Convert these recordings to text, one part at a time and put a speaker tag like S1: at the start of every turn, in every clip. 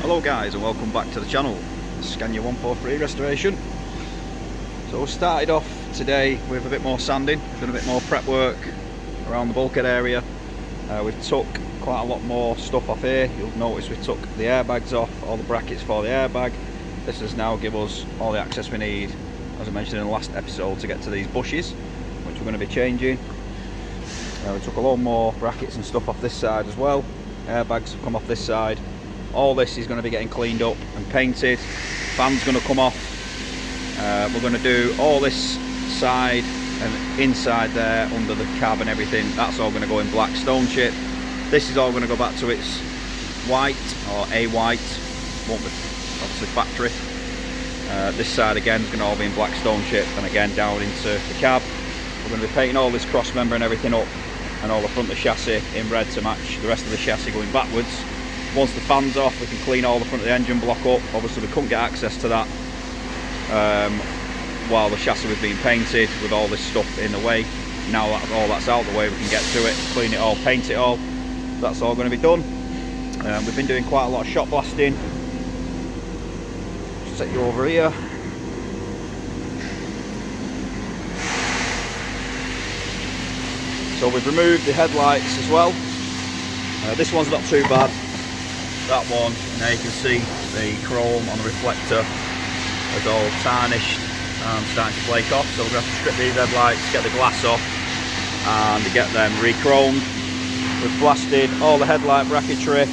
S1: Hello guys and welcome back to the channel, Scania 143 Restoration. So we started off today with a bit more sanding, we've done a bit more prep work around the bulkhead area. We've took quite a lot more stuff off here. You'll notice we took the airbags off, all the brackets for the airbag. This has now give us all the access we need, as I mentioned in the last episode, to get to these bushes, which we're going to be changing. We took a lot more brackets and stuff off this side as well. Airbags have come off this side. All this is going to be getting cleaned up and painted. Fan's going to come off. We're going to do all this side and inside there under the cab and everything. That's all going to go in black stone chip. This is all going to go back to its white or a white, won't be obviously factory. This side again is going to all be in black stone chip, and again down into the cab. We're going to be painting all this cross member and everything up, and all the front of the chassis in red to match the rest of the chassis going backwards. Once the fan's off, we can clean all the front of the engine block up. Obviously we couldn't get access to that while the chassis was being painted with all this stuff in the way. Now that all that's out of the way, we can get to it, clean it all, paint it all. That's all going to be done. We've been doing quite a lot of shot blasting. Set you over here. So we've removed the headlights as well. This one's not too bad. That one, now you can see the chrome on the reflector is all tarnished and starting to flake off, so we're going to have to strip these headlights, get the glass off and get them re-chromed. We've blasted all the headlight bracketry,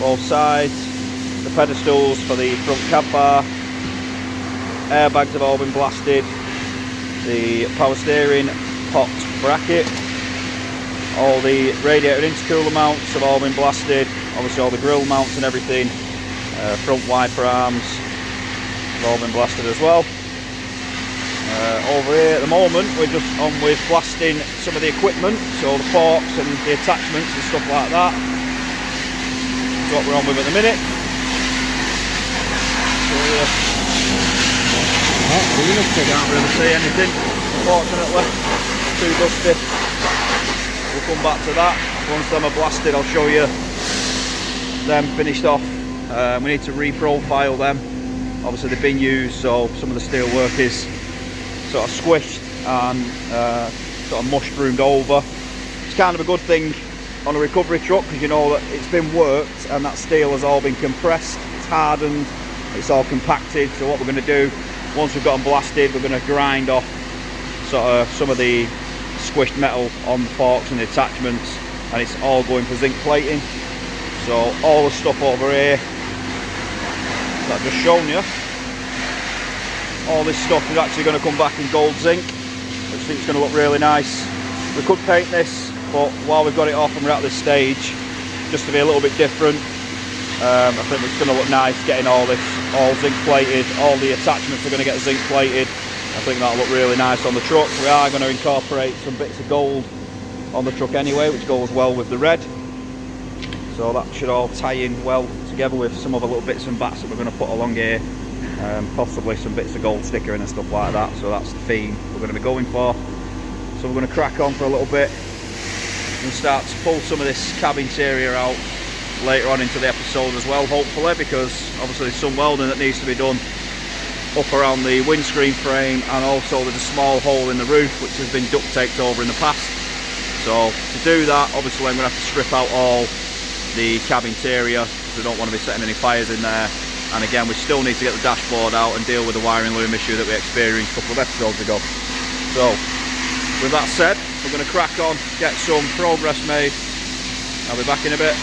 S1: both sides, the pedestals for the front cab bar, airbags have all been blasted, the power steering pot bracket, all the radiator intercooler mounts have all been blasted, obviously all the grill mounts and everything, front wiper arms have all been blasted as well. Over here at the moment we're just on with blasting some of the equipment, so the forks and the attachments and stuff like that. That's what we're on with at the minute. So, can't really see anything, unfortunately, too dusty. We'll come back to that. Once them are blasted, I'll show you them finished off. We need to re-profile them. Obviously they've been used, so some of the steel work is sort of squished and sort of mushroomed over. It's kind of a good thing on a recovery truck, because you know that it's been worked and that steel has all been compressed, it's hardened, it's all compacted. So what we're going to do, once we've got them blasted, we're going to grind off sort of some of the squished metal on the forks and the attachments, and it's all going for zinc plating. So all the stuff over here that I've just shown you, all this stuff is actually going to come back in gold zinc, which I think is going to look really nice. We could paint this, but while we've got it off and we're at this stage, just to be a little bit different, I think it's going to look nice getting all this all zinc plated. All the attachments are going to get zinc plated. I think that'll look really nice on the truck. We are going to incorporate some bits of gold on the truck anyway, which goes well with the red. So that should all tie in well together with some other little bits and bats that we're going to put along here. Possibly some bits of gold stickering and stuff like that. So that's the theme we're going to be going for. So we're going to crack on for a little bit and start to pull some of this cab interior out later on into the episode as well, hopefully, because obviously there's some welding that needs to be done up around the windscreen frame, and also there's a small hole in the roof which has been duct taped over in the past. So to do that, obviously I'm going to have to strip out all the cab interior, because we don't want to be setting any fires in there. And again, we still need to get the dashboard out and deal with the wiring loom issue that we experienced a couple of episodes ago. So with that said, we're going to crack on, get some progress made. I'll be back in a bit.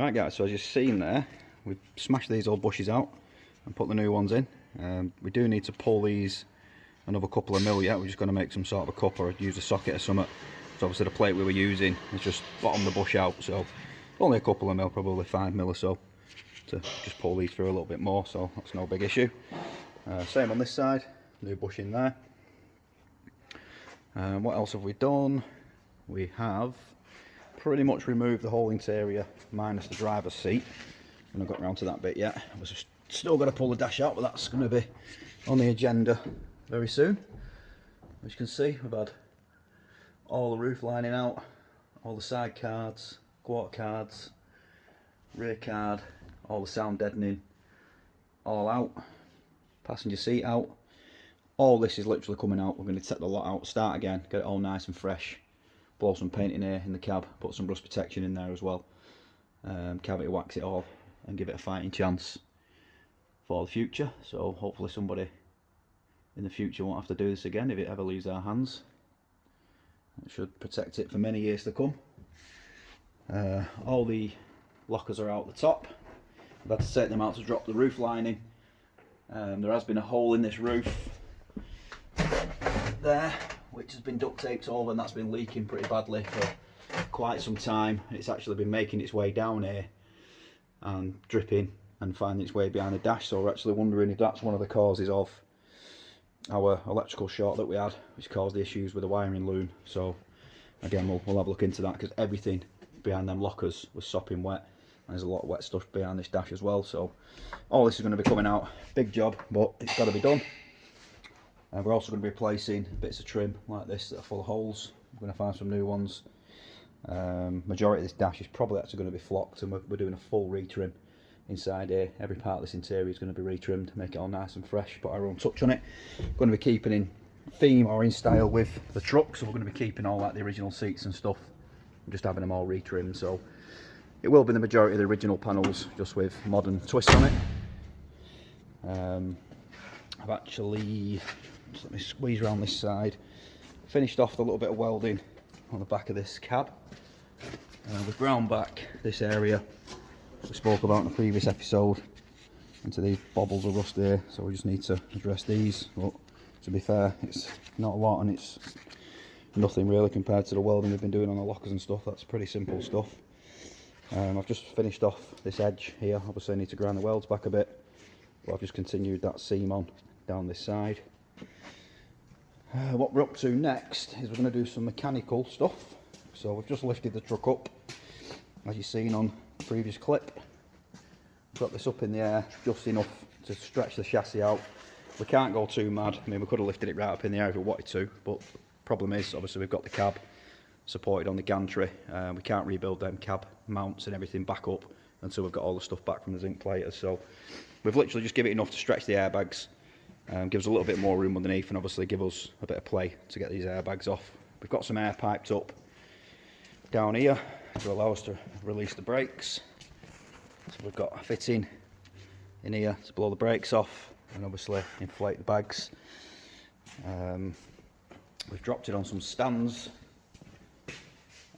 S1: Right guys, so as you've seen there, we've smashed these old bushes out and put the new ones in. We do need to pull these another couple of mil yet. We're just going to make some sort of a cup or use a socket or something. So obviously the plate we were using has just bottomed the bush out, so only a couple of mil, probably 5 mil or so, to just pull these through a little bit more, so that's no big issue. Same on this side, new bush in there. What else have we done? We have pretty much removed the whole interior minus the driver's seat. I haven't got around to that bit yet. I've still got to pull the dash out, but that's going to be on the agenda very soon. As you can see, we've had all the roof lining out, all the side cards, quarter cards, rear card, all the sound deadening, all out, passenger seat out. All this is literally coming out. We're going to take the lot out, start again, get it all nice and fresh, blow some paint in here in the cab, put some rust protection in there as well, cavity wax it all and give it a fighting chance for the future. So hopefully somebody in the future won't have to do this again if it ever leaves our hands. It should protect it for many years to come. All the lockers are out the top. I've had to take them out to drop the roof lining. There has been a hole in this roof there, which has been duct taped over, and that's been leaking pretty badly for quite some time. It's actually been making its way down here and dripping and finding its way behind the dash, so we're actually wondering if that's one of the causes of our electrical short that we had, which caused the issues with the wiring loom. So again, we'll have a look into that, because everything behind them lockers was sopping wet, and there's a lot of wet stuff behind this dash as well. So all this is going to be coming out. Big job, but it's got to be done. We're also going to be replacing bits of trim like this that are full of holes. We're going to find some new ones. Majority of this dash is probably actually going to be flocked, and we're doing a full retrim inside here. Every part of this interior is going to be retrimmed to make it all nice and fresh, put our own touch on it. We're going to be keeping in theme or in style with the truck, so we're going to be keeping all like the original seats and stuff, and just having them all retrimmed. So it will be the majority of the original panels, just with modern twist on it. I've actually, just let me squeeze around this side, finished off the little bit of welding on the back of this cab. We've ground back this area we spoke about in the previous episode into these bobbles of rust here, so we just need to address these. But to be fair, it's not a lot, and it's nothing really compared to the welding we've been doing on the lockers and stuff. That's pretty simple stuff. I've just finished off this edge here. Obviously I need to grind the welds back a bit, but I've just continued that seam on down this side. What we're up to next is we're going to do some mechanical stuff. So we've just lifted the truck up, as you've seen on the previous clip. Got this up in the air just enough to stretch the chassis out. We can't go too mad. I mean, we could have lifted it right up in the air if we wanted to, but the problem is, obviously we've got the cab supported on the gantry. We can't rebuild them cab mounts and everything back up until we've got all the stuff back from the zinc platers. So we've literally just given it enough to stretch the airbags, give us a little bit more room underneath, and obviously give us a bit of play to get these airbags off. We've got some air piped up down here to allow us to release the brakes. So we've got a fitting in here to blow the brakes off and obviously inflate the bags. We've dropped it on some stands,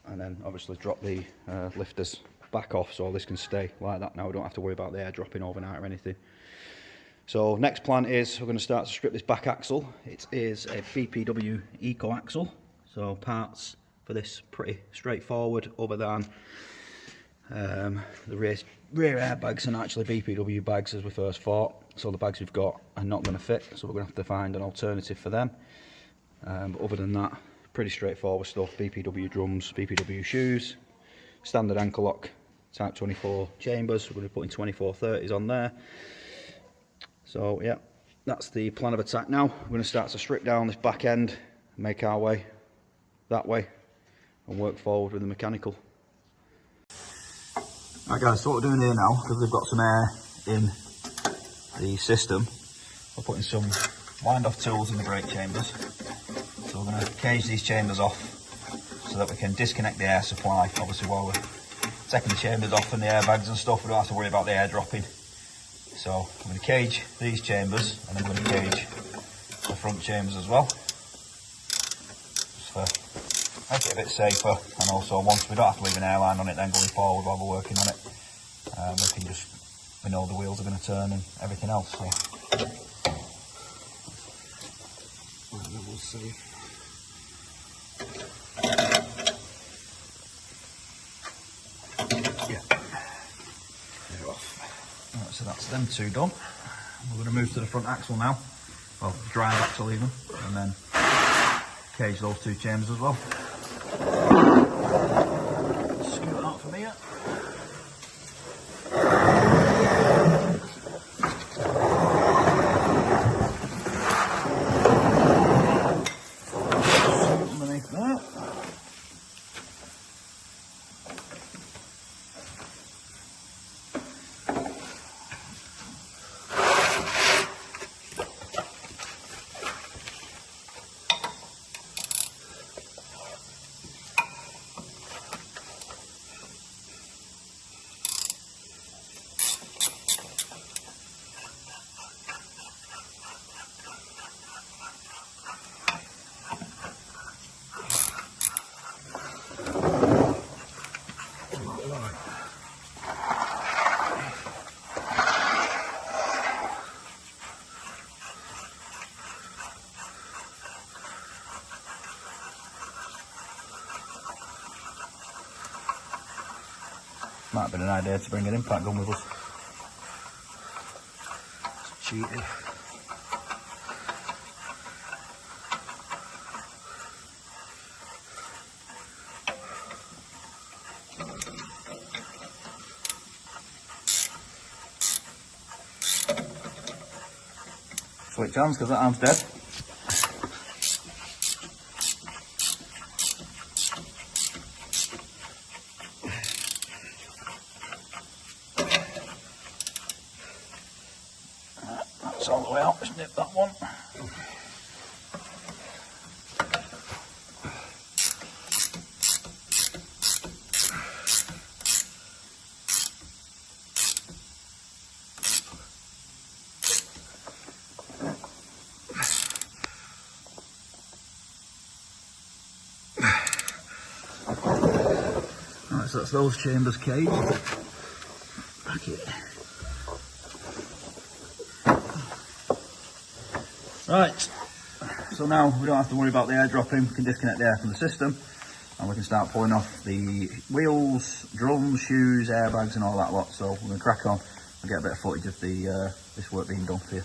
S1: and then obviously drop the lifters back off, so this can stay like that now. We don't have to worry about the air dropping overnight or anything. So next plan is we're going to start to strip this back axle. It is a BPW Eco axle, so parts for this pretty straightforward, other than the rear airbags and actually BPW bags as we first thought. So the bags we've got are not going to fit, so we're going to have to find an alternative for them. But other than that, pretty straightforward stuff. BPW drums, BPW shoes, standard ankle lock type 24 chambers. We're going to be putting 2430s on there. So yeah, that's the plan of attack now. We're going to start to strip down this back end, make our way that way, and work forward with the mechanical. Right guys, so what we're doing here now, because we've got some air in the system, we're putting some wind off tools in the brake chambers. So we're going to cage these chambers off so that we can disconnect the air supply. Obviously while we're taking the chambers off and the airbags and stuff, we don't have to worry about the air dropping. So I'm going to cage these chambers, and I'm going to cage the front chambers as well, just for make it a bit safer, and also once we don't have to leave an airline on it then going forward while we're working on it. we know the wheels are going to turn and everything else. So we'll see. Yeah. Right, so that's them two done. We're going to move to the front axle now. Well, drive axle even, and then cage those two chambers as well. Scoot it out from here. Underneath that. Might have been an idea to bring an impact gun with us. It's cheating. Switch hands because that arm's dead. That's all the way out, just nip that one. Right, so that's those chambers caged. Back here. Right, so now we don't have to worry about the air dropping. We can disconnect the air from the system and we can start pulling off the wheels, drums, shoes, airbags and all that lot. So we're going to crack on and get a bit of footage of this work being done for you.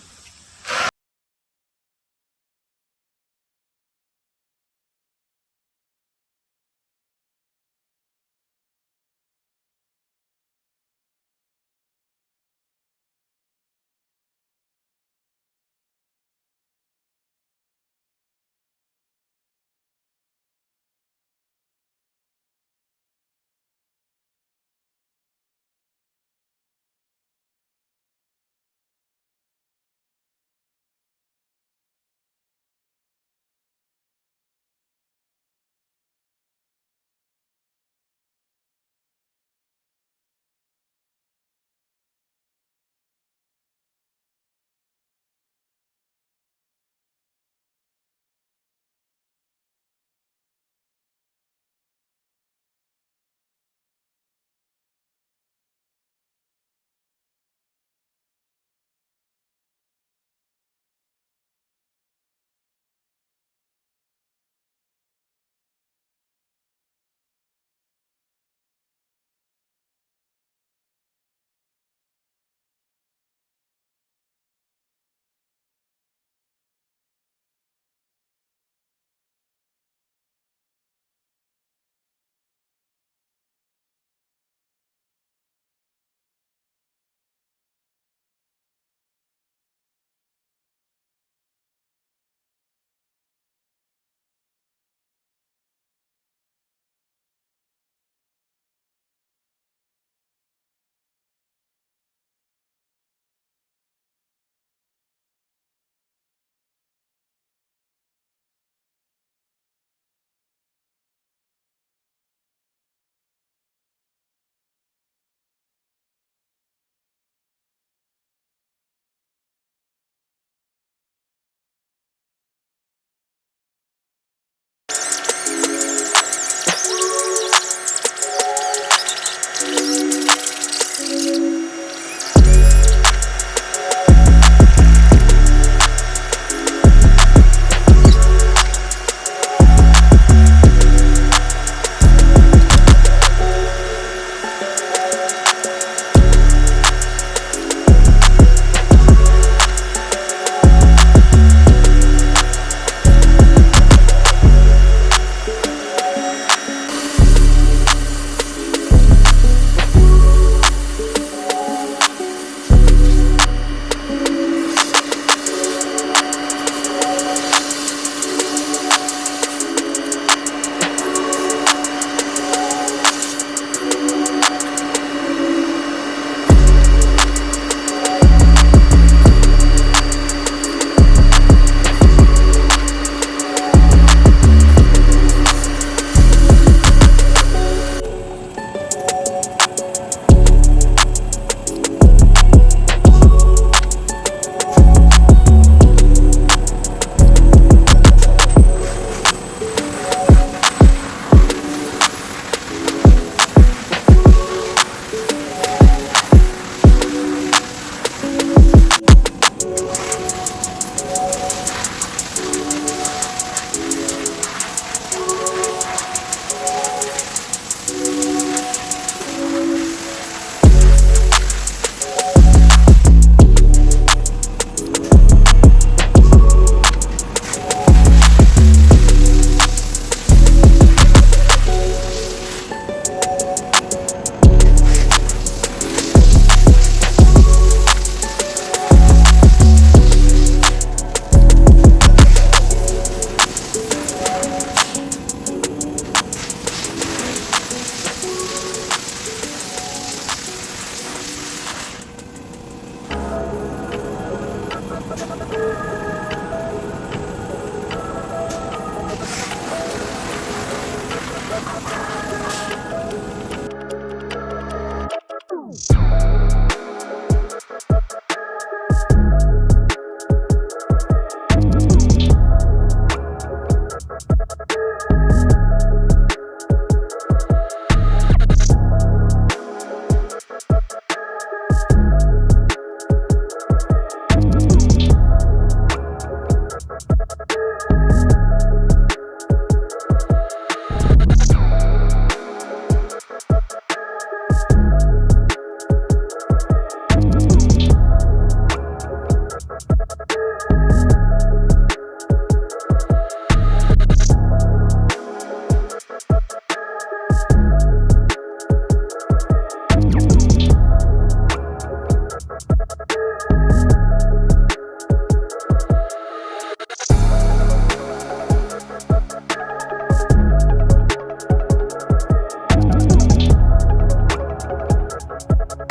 S1: Right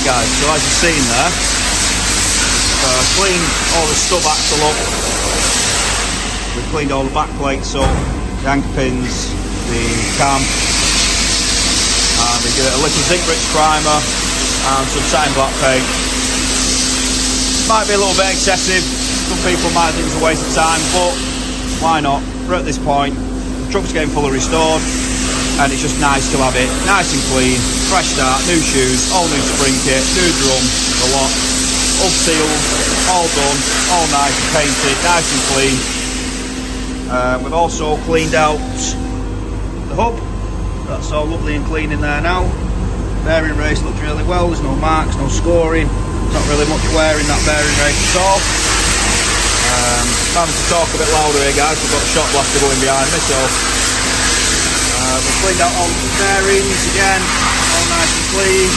S1: guys, so as you've seen there, cleaned all the stub axle up. We've cleaned all the back plates up, the anchor pins, the cam, and we give it a little zinc rich primer and some satin black paint. Might be a little bit excessive, some people might think it's a waste of time, but why not? We're at this point, the truck's getting fully restored, and it's just nice to have it nice and clean, fresh start, new shoes, all new spring kit, new drum, the lot, hub seals, all done, all nice and painted, nice and clean. We've also cleaned out the hub, that's all lovely and clean in there now. Bearing race looks really well, there's no marks, no scoring, not really much wear in that bearing race at all. I'm having to talk a bit louder here guys, we've got a shot blaster going behind me, so we've cleaned out all the bearings again, all nice and clean.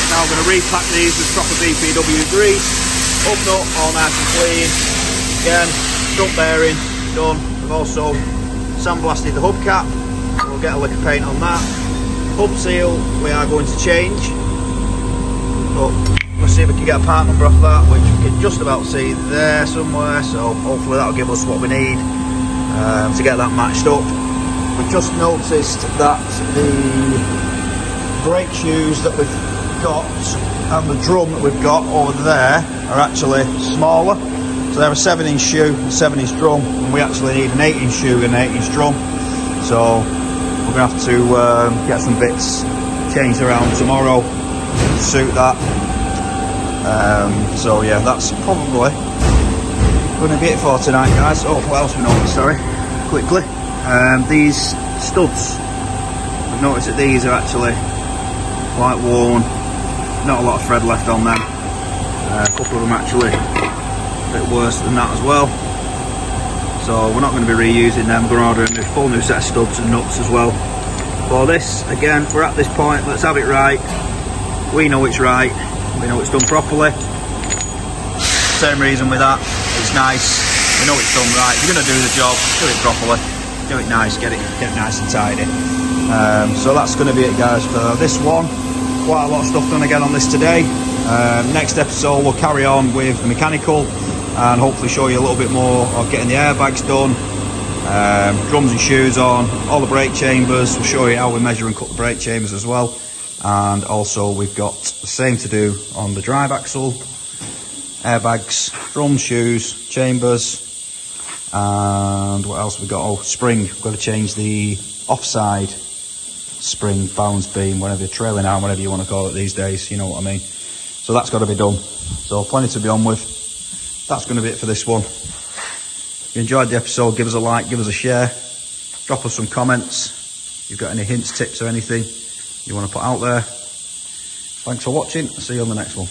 S1: Now I'm going to repack these with proper BPW grease. Hub nut, all nice and clean. Again, front bearing, done. We've also sandblasted the hubcap. We'll get a lick of paint on that. Hub seal, we are going to change. But we'll see if we can get a part number off that, which we can just about see there somewhere. So hopefully that'll give us what we need to get that matched up. We've just noticed that the brake shoes that we've got and the drum that we've got over there are actually smaller. So they're a 7-inch shoe, a 7-inch drum, and we actually need an 8-inch shoe and an 8-inch drum. So we're going to have to get some bits changed around tomorrow to suit that. So yeah, that's probably going to be it for tonight guys. Oh, what else we noticed, sorry, quickly. These studs, I've noticed that these are actually quite worn, not a lot of thread left on them, a couple of them actually a bit worse than that as well, so we're not going to be reusing them. We're going to order a full new set of studs and nuts as well for this. Again, we're at this point, let's have it right, we know it's right, we know it's done properly. Same reason with that, it's nice, we know it's done right. If you're going to do the job, do it properly. Do it nice, get it nice and tidy. So that's going to be it guys for this one. Quite a lot of stuff done again on this today. Next episode we'll carry on with the mechanical and hopefully show you a little bit more of getting the airbags done, drums and shoes on, all the brake chambers. We'll show you how we measure and cut the brake chambers as well, and also we've got the same to do on the drive axle, airbags, drums, shoes, chambers. And what else have we got? Oh, spring. We've got to change the offside spring, balance beam, whatever, trailing arm, whatever you want to call it these days, you know what I mean. So that's got to be done. So plenty to be on with. That's going to be it for this one. If you enjoyed the episode, give us a like, give us a share, drop us some comments. If you've got any hints, tips or anything you want to put out there. Thanks for watching. I'll see you on the next one.